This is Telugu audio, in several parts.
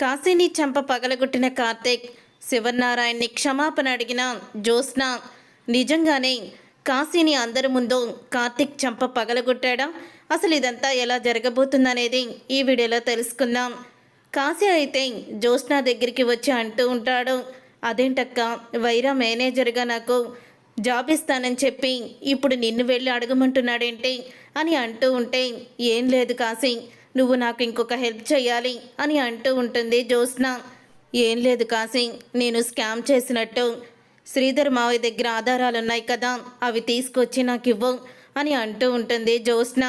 కాశీని చంప పగలగొట్టిన కార్తీక్ శివనారాయణ్ని క్షమాపణ అడిగిన జ్యోత్స్న నిజంగానే కాశీని అందరి ముందు కార్తీక్ చంప పగలగొట్టాడా? అసలు ఇదంతా ఎలా జరగబోతుందనేది ఈ వీడియోలో తెలుసుకుందాం. కాశీ అయితే జ్యోత్స్న దగ్గరికి వచ్చి అంటూ ఉంటాడు, అదేంటక్క వైరా మేనేజర్గా నాకు జాబ్ ఇస్తానని చెప్పి ఇప్పుడు నిన్ను వెళ్ళి అడగమంటున్నాడేంటి అని అంటూ ఉంటే, ఏం లేదు కాశీ, నువ్వు నాకు ఇంకొక హెల్ప్ చేయాలి అని అంటూ ఉంటుంది జ్యోత్స్న. ఏం లేదు కాశీ, నేను స్కామ్ చేసినట్టు శ్రీధర్ మావయ్య దగ్గర ఆధారాలు ఉన్నాయి కదా, అవి తీసుకొచ్చి నాకు ఇవ్వు అని అంటూ ఉంటుంది జ్యోత్స్న.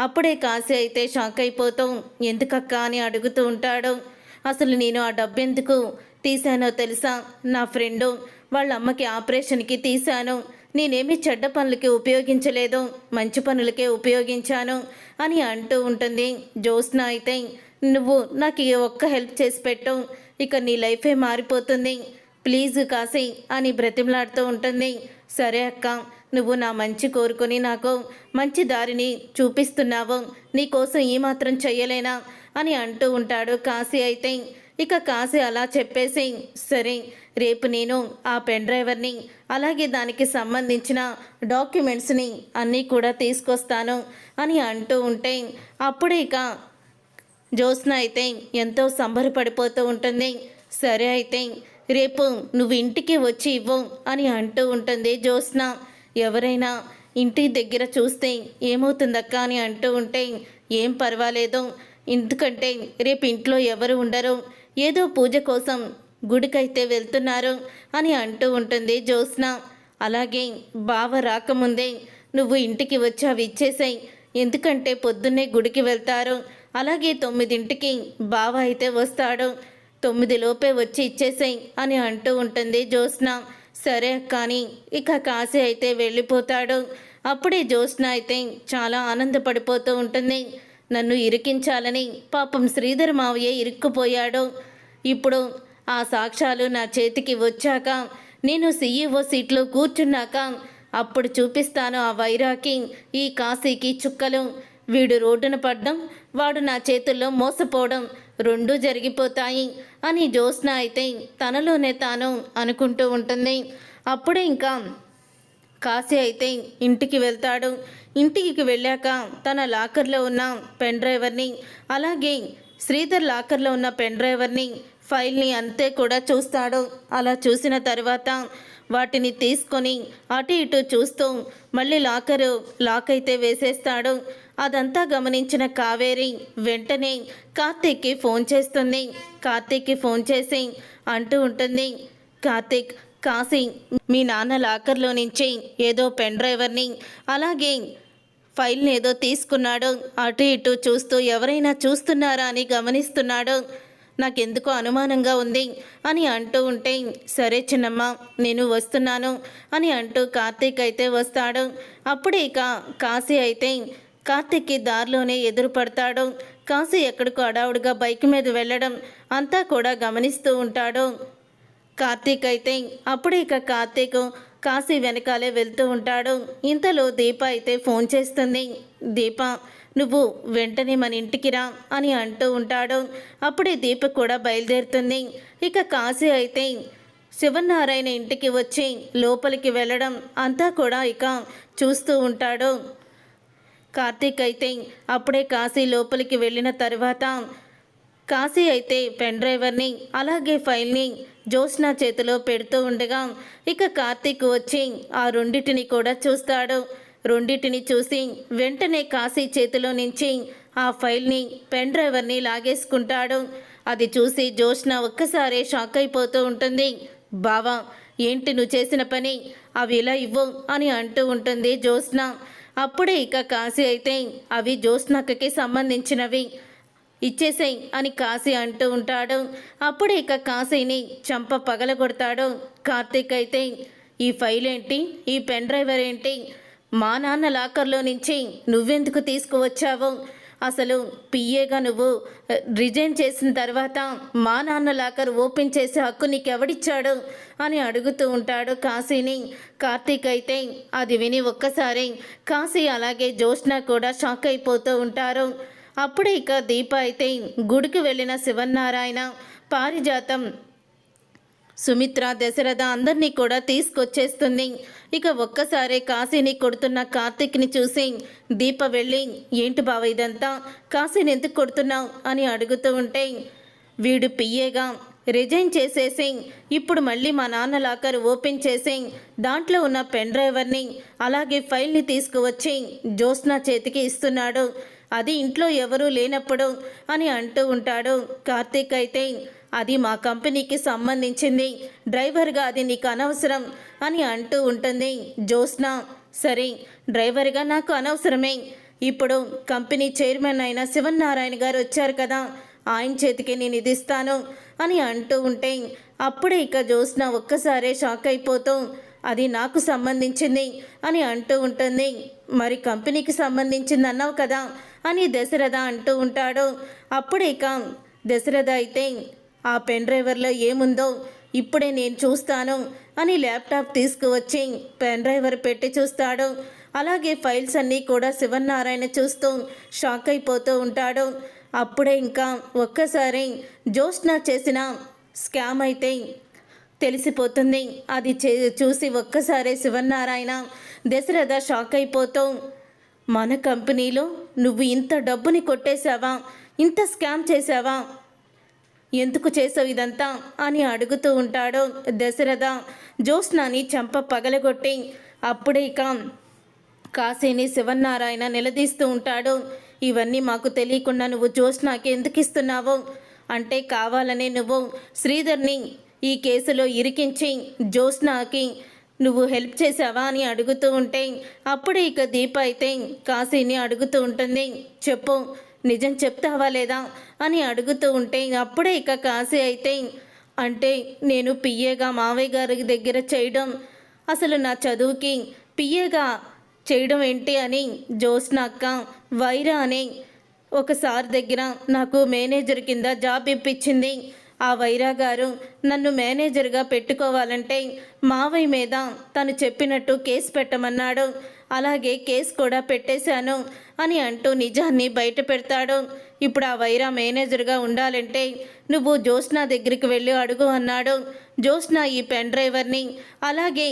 అప్పుడే కాశీ అయితే షాక్ అయిపోతూ ఎందుకక్క అని అడుగుతూ ఉంటాడు. అసలు నేను ఆ డబ్బు ఎందుకు తీశానో తెలుసా? నా ఫ్రెండు వాళ్ళ అమ్మకి ఆపరేషన్కి తీశాను. నేనేమి చెడ్డ పనులకి ఉపయోగించలేదు, మంచి పనులకే ఉపయోగించాను అని అంటూ ఉంటుంది జ్యోత్స్న. అయితే నువ్వు నాకు ఈ ఒక్క హెల్ప్ చేసి పెట్టు, ఇక నీ లైఫే మారిపోతుంది, ప్లీజ్ కాశీ అని బ్రతిమలాడుతూ ఉంటుంది. సరే అక్క, నువ్వు నా మంచి కోరుకొని నాకు మంచి దారిని చూపిస్తున్నావు, నీకోసం ఈ మాత్రం చెయ్యలేనా అని అంటూ ఉంటాడు కాశీ. అయితే ఇక కాశీ అలా చెప్పేసి, సరే రేపు నేను ఆ పెన్ డ్రైవర్ని అలాగే దానికి సంబంధించిన డాక్యుమెంట్స్ని అన్నీ కూడా తీసుకొస్తాను అని అంటూ ఉంటే, అప్పుడే ఇక జ్యోత్స్న అయితే ఎంతో సంబరపడిపోతూ ఉంటుంది. సరే అయితే రేపు నువ్వు ఇంటికి వచ్చి ఇవ్వు అని అంటూ ఉంటుంది జ్యోత్స్న. ఎవరైనా ఇంటి దగ్గర చూస్తే ఏమవుతుందక్క అని అంటూ ఉంటే, ఏం పర్వాలేదు, ఎందుకంటే రేపు ఇంట్లో ఎవరు ఉండరు, ఏదో పూజ కోసం గుడికైతే వెళ్తున్నారు అని అంటూ ఉంటుంది జ్యోత్స్న. అలాగే బావ రాకముందే నువ్వు ఇంటికి వచ్చి అవి ఇచ్చేసాయి, ఎందుకంటే పొద్దున్నే గుడికి వెళ్తారు, అలాగే 9ంటికి బావ అయితే వస్తాడు, 9 లోపే వచ్చి ఇచ్చేసాయి అని అంటూ ఉంటుంది జ్యోత్స్న. సరే కానీ ఇక కాశీ అయితే వెళ్ళిపోతాడు. అప్పుడే జ్యోత్స్న అయితే చాలా ఆనందపడిపోతూ ఉంటుంది. నన్ను ఇరికించాలని పాపం శ్రీధర్ మావయ్య ఇరుక్కుపోయాడు, ఇప్పుడు ఆ సాక్ష్యాలు నా చేతికి వచ్చాక, నేను CEO సీట్లో కూర్చున్నాక అప్పుడు చూపిస్తాను ఆ వైరాకి, ఈ కాశీకి చుక్కలు. వీడు రోడ్డున పడ్డం, వాడు నా చేతుల్లో మోసపోవడం రెండూ జరిగిపోతాయి అని జ్యోత్స్న అయితే తనలోనే తాను అనుకుంటూ ఉంటుంది. అప్పుడే ఇంకా కాశీ అయితే ఇంటికి వెళ్తాడు. ఇంటికి వెళ్ళాక తన లాకర్లో ఉన్న పెన్ డ్రైవర్ని అలాగే శ్రీధర్ లాకర్లో ఉన్న పెన్ డ్రైవర్ని ఫైల్ని అంతే కూడా చూస్తాడు. అలా చూసిన తర్వాత వాటిని తీసుకొని అటు ఇటు చూస్తూ మళ్ళీ లాక్ అయితే వేసేస్తాడు. అదంతా గమనించిన కావేరి వెంటనే కార్తీక్కి ఫోన్ చేస్తుంది. కార్తీక్కి ఫోన్ చేసి అంటూ ఉంటుంది, కార్తీక్, కాశీ మీ నాన్న లాకర్లో నుంచి ఏదో పెన్ డ్రైవర్ని అలాగే ఫైల్ని ఏదో తీసుకున్నాడు, అటు ఇటు చూస్తూ ఎవరైనా చూస్తున్నారా అని గమనిస్తున్నాడు, నాకెందుకో అనుమానంగా ఉంది అని అంటూ ఉంటే, సరే చిన్నమ్మ నేను వస్తున్నాను అని అంటూ కార్తీక్ అయితే వస్తాడు. అప్పుడే ఇక కాశీ అయితే కార్తీక్కి దారిలోనే ఎదురుపడతాడు. కాశీ ఎక్కడికో అడావుడిగా బైక్ మీద వెళ్ళడం అంతా కూడా గమనిస్తూ ఉంటాడు కార్తీక్. అయితే అప్పుడే ఇక కార్తీక్ కాశీ వెనకాలే వెళ్తూ ఉంటాడు. ఇంతలో దీప అయితే ఫోన్ చేస్తుంది. దీప, నువ్వు వెంటనే మన ఇంటికి రా అని అంటూ ఉంటాడు. అప్పుడే దీప కూడా బయలుదేరుతుంది. ఇక కాశీ అయితే శివనారాయణ ఇంటికి వచ్చి లోపలికి వెళ్ళడం అంతా కూడా ఇక చూస్తూ ఉంటాడు. కార్తీక్ అయితే అప్పుడే కాశీ లోపలికి వెళ్ళిన తర్వాత కాశీ అయితే పెన్ డ్రైవర్ని అలాగే ఫైల్ని జ్యోత్స్న చేతిలో పెడుతూ ఉండగా ఇక కార్తీక్ వచ్చి ఆ రెండిటిని కూడా చూస్తాడు. రెండిటిని చూసి వెంటనే కాశీ చేతిలో నుంచి ఆ ఫైల్ని పెన్ డ్రైవర్ని లాగేసుకుంటాడు. అది చూసి జ్యోత్స్న ఒక్కసారే షాక్ అయిపోతూ ఉంటుంది. బావా, ఏంటి నువ్వు చేసిన పని, అవి ఇలా ఇవ్వు అని అంటూ ఉంటుంది జ్యోత్స్న. అప్పుడే ఇక కాశీ అయితే అవి జ్యోత్స్నకి సంబంధించినవి, ఇచ్చేసేయ్ అని కాశీ అంటూ ఉంటాడు. అప్పుడే ఇక కాశీని చంప పగలగొడతాడు కార్తీక్. అయితే ఈ ఫైల్ ఏంటి, ఈ పెన్ డ్రైవర్ ఏంటి, మా నాన్న లాకర్లో నుంచి నువ్వెందుకు తీసుకువచ్చావు, అసలు పిఏగా నువ్వు రిజైన్ చేసిన తర్వాత మా నాన్న లాకర్ ఓపెన్ చేసే హక్కు నీకెవడిచ్చాడు అని అడుగుతూ ఉంటాడు కాశీని. కార్తీక్ అయితే అది విని ఒక్కసారి కాశీ అలాగే జ్యోత్స్న కూడా షాక్ అయిపోతూ ఉంటారు. అప్పుడే ఇక దీప అయితే గుడికి వెళ్ళిన శివన్నారాయణ, పారిజాతం, సుమిత్ర, దశరథ అందరినీ కూడా తీసుకొచ్చేస్తుంది. ఇక ఒక్కసారే కాశీని కొడుతున్న కార్తీక్ని చూసి దీప వెళ్ళి, ఏంటి బావ ఇదంతా, కాశీని ఎందుకు కొడుతున్నావు అని అడుగుతూ ఉంటే, వీడు పిఏగా రిజైన్ చేసేసి ఇప్పుడు మళ్ళీ మా నాన్న లాకర్ ఓపెన్ చేసి దాంట్లో ఉన్న పెన్ డ్రైవర్ని అలాగే ఫైల్ని తీసుకువచ్చి జ్యోత్స్న చేతికి ఇస్తున్నాడు, అది ఇంట్లో ఎవరూ లేనప్పుడు అని అంటూ ఉంటాడు. కార్తీక్ అయితే, అది మా కంపెనీకి సంబంధించింది, డ్రైవర్గా అది నీకు అనవసరం అని అంటూ ఉంటుంది. జ్యోత్స్న, సరే డ్రైవర్గా నాకు అనవసరమే, ఇప్పుడు కంపెనీ చైర్మన్ అయిన శివన్నారాయణ గారు వచ్చారు కదా, ఆయన చేతికి నేను ఇది ఇస్తాను అని అంటూ ఉంటే అప్పుడే ఇక జ్యోత్స్న ఒక్కసారే షాక్ అయిపోతూ, అది నాకు సంబంధించింది అని అంటూ ఉంటుంది. మరి కంపెనీకి సంబంధించింది అన్నావు కదా అని దశరథ అంటూ ఉంటాడు. అప్పుడే ఇక దశరథ అయితే, ఆ పెన్ డ్రైవర్లో ఏముందో ఇప్పుడే నేను చూస్తాను అని ల్యాప్టాప్ తీసుకువచ్చి పెన్ డ్రైవర్ పెట్టి చూస్తాడు. అలాగే ఫైల్స్ అన్నీ కూడా శివన్నారాయణ చూస్తూ షాక్ అయిపోతూ ఉంటాడు. అప్పుడే ఇంకా ఒక్కసారి జ్యోత్స్న చేసిన స్కామ్ అయితే తెలిసిపోతుంది. అది చూసి ఒక్కసారి శివన్నారాయణ, దశరథ షాక్ అయిపోతూ, మన కంపెనీలో నువ్వు ఇంత డబ్బుని కొట్టేశావా, ఇంత స్కామ్ చేశావా, ఎందుకు చేసావు ఇదంతా అని అడుగుతూ ఉంటాడు. దశరథ జ్యోత్స్నని చెంప పగలగొట్టి అప్పుడే ఇక కాశీని శివన్నారాయణ నిలదీస్తూ ఉంటాడు. ఇవన్నీ మాకు తెలియకుండా నువ్వు జ్యోత్స్నకి ఎందుకు ఇస్తున్నావు, అంటే కావాలనే నువ్వు శ్రీధర్ని ఈ కేసులో ఇరికించి జ్యోత్స్నకి నువ్వు హెల్ప్ చేసావా అని అడుగుతూ ఉంటే అప్పుడే ఇక దీప అయితే కాశీని అడుగుతూ ఉంటుంది, చెప్పు నిజం చెప్తావా లేదా అని అడుగుతూ ఉంటే అప్పుడే ఇక కాశీ అయితే, అంటే నేను పిఏగా మావయ్య గారి దగ్గర చేయడం, అసలు నా చదువుకి పిఏగా చేయడం ఏంటి అని జ్యోత్స్న అక్క వైరా అనే ఒకసారి దగ్గర నాకు మేనేజర్ కింద జాబ్ ఇప్పించింది. ఆ వైరా గారు నన్ను మేనేజర్గా పెట్టుకోవాలంటే మావయ్య మీద తను చెప్పినట్టు కేసు పెట్టమన్నాడు, అలాగే కేసు కూడా పెట్టేశాను అని అంటూ నిజాన్ని బయట పెడతాడు. ఇప్పుడు ఆ వైరా మేనేజర్గా ఉండాలంటే నువ్వు జ్యోత్స్న దగ్గరికి వెళ్ళి అడుగు అన్నాడు. జ్యోత్స్న ఈ పెన్ డ్రైవర్ని అలాగే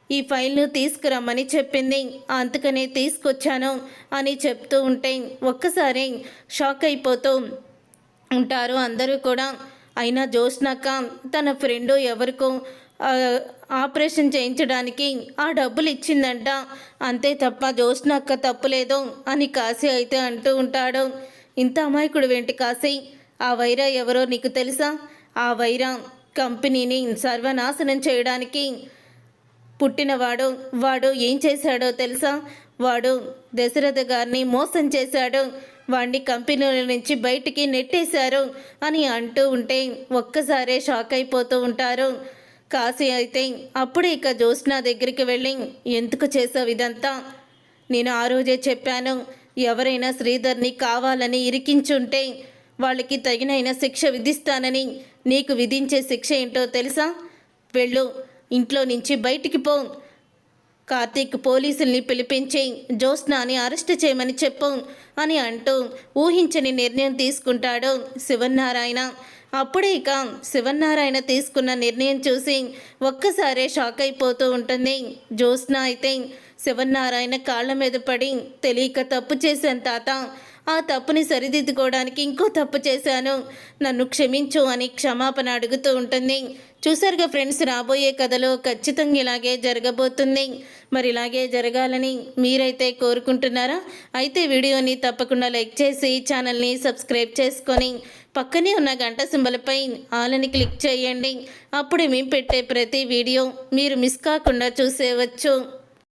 ఈ ఫైల్ను తీసుకురమ్మని చెప్పింది, అందుకనే తీసుకొచ్చాను అని చెప్తూ ఉంటే ఒక్కసారి షాక్ అయిపోతూ ఉంటారు అందరూ కూడా. అయినా జ్యోత్స్నక్క తన ఫ్రెండ్ ఎవరికో ఆపరేషన్ చేయించడానికి ఆ డబ్బులు ఇచ్చిందంట, అంతే తప్ప జ్యోత్స్నక్క తప్పులేదు అని కాశీ అయితే అంటూ ఉంటాడు. ఇంత అమాయకుడు ఏంటి కాశీ, ఆ వైరా ఎవరో నీకు తెలుసా, ఆ వైరా కంపెనీని సర్వనాశనం చేయడానికి పుట్టినవాడు, వాడు ఏం చేశాడో తెలుసా, వాడు దశరథ గారిని మోసం చేశాడు, వాడిని కంపెనీల నుంచి బయటికి నెట్టేశారు అని అంటూ ఉంటే ఒక్కసారే షాక్ అయిపోతూ ఉంటారు. కాశీ అయితే అప్పుడు ఇక జ్యోత్స్న దగ్గరికి వెళ్ళి, ఎందుకు చేసావు ఇదంతా, నేను ఆ రోజే చెప్పాను, ఎవరైనా శ్రీధర్ని కావాలని ఇరికించుంటే వాళ్ళకి తగినైన శిక్ష విధిస్తానని, నీకు విధించే శిక్ష ఏంటో తెలుసా, వెళ్ళు ఇంట్లో నుంచి బయటికి పో, కార్తీక్ పోలీసుల్ని పిలిపించి జ్యోత్స్నని అరెస్ట్ చేయమని చెప్పు అని అంటూ ఊహించని నిర్ణయం తీసుకుంటాడు శివన్నారాయణ. అప్పుడే ఇక శివన్నారాయణ తీసుకున్న నిర్ణయం చూసి ఒక్కసారే షాక్ అయిపోతూ ఉంటుంది. జ్యోత్స్న అయితే శివన్నారాయణ కాళ్ళ మీద పడి, తెలియక తప్పు చేశాను తాత, ఆ తప్పుని సరిదిద్దుకోవడానికి ఇంకో తప్పు చేశాను, నన్ను క్షమించు అని క్షమాపణ అడుగుతూ ఉంటుంది. చూసారుగా ఫ్రెండ్స్, రాబోయే కథలో ఖచ్చితంగా ఇలాగే జరగబోతుంది. మరి ఇలాగే జరగాలని మీరైతే కోరుకుంటున్నారా? అయితే వీడియోని తప్పకుండా లైక్ చేసి ఛానల్ని సబ్స్క్రైబ్ చేసుకొని పక్కనే ఉన్న గంట సింబల్పై ఆలని క్లిక్ చేయండి. అప్పుడే మేము పెట్టే ప్రతి వీడియో మీరు మిస్ కాకుండా చూసేవచ్చు.